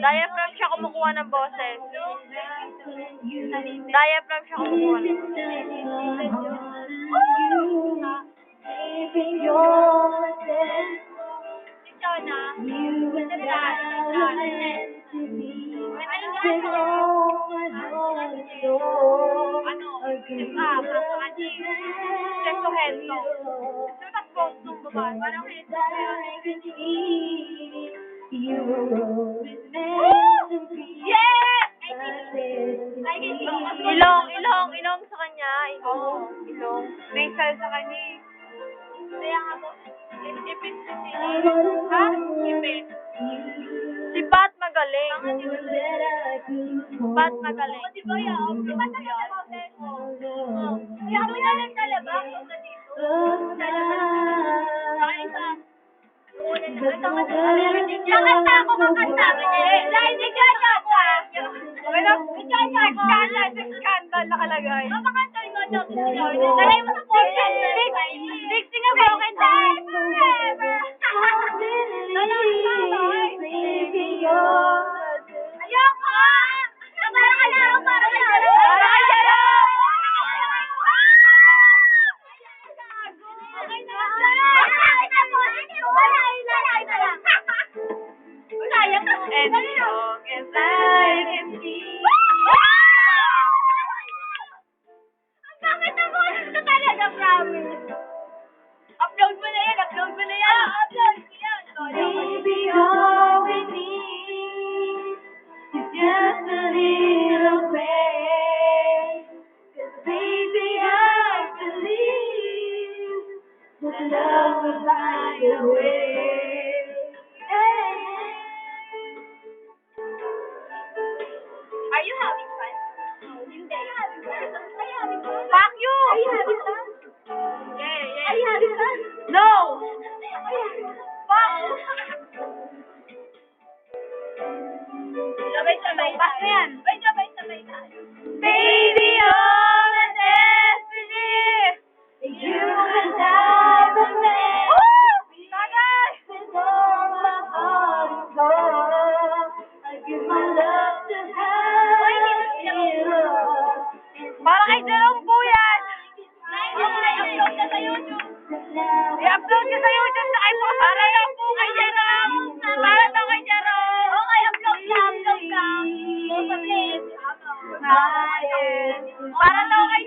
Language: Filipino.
Diaphragm siya kumukuha ng boses. Diaphragm siya kumukuha ng ilong sa kanya, ilong. Nasal sa kanya. Kaya nga po, ipit si ha? Ipit. Si Pat magaling. Pat magaling. Si Boya, si Pat magaling. Kaya ako na lang talaba, kung na dito. Nakanta ako makanta. Dahil di ka nasa. Scandal nakalagay. Makanta mo daw sila. Dalay mo sa portion. Sing a broken time forever. Ayoko! Para ka lang, para ka lang. And long as I can see. Ang bakit na boses ko talaga, promise. Upload mo na yan, upload mo na yan. Upload mo yan. Baby, all we need is just a little grace. 'Cause baby, I believe that love will find a way. Are you having fun? Hindi. Are you having fun? Fuck you! Are you having fun? Yeah. Are you having fun? No! Fuck! Sabay-sabay. Back na yan. Sabay-sabay tayo. Baby, all the destiny, you and I were meant to be. With all my heart and soul, I give my love to have you. Para kay Jerome po yan! I-upload na sa YouTube. I-upload ka sa YouTube sa kay Boss. Para daw po kay Jerome. Para daw kay Jerome. Okay, upload ka. Boss of Liz. My Para daw kay